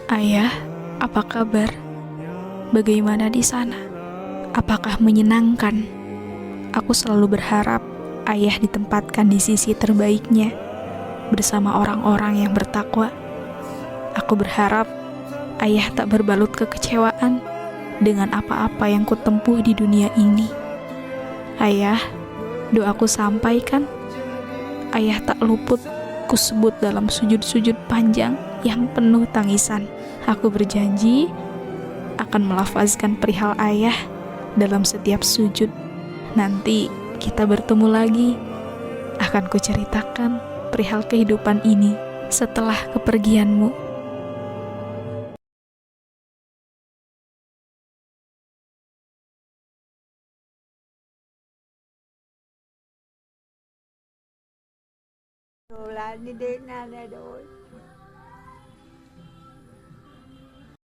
Ayah, apa kabar? Bagaimana di sana? Apakah menyenangkan? Aku selalu berharap ayah ditempatkan di sisi terbaiknya bersama orang-orang yang bertakwa. Aku berharap ayah tak berbalut kekecewaan dengan apa-apa yang kutempuh di dunia ini. Ayah, doaku sampaikan. Ayah tak luput kusebut dalam sujud-sujud panjang yang penuh tangisan. Aku berjanji akan melafazkan perihal ayah dalam setiap sujud. Nanti kita bertemu lagi. Akan kuceritakan perihal kehidupan ini setelah kepergianmu. Đồ là đi đến là đổi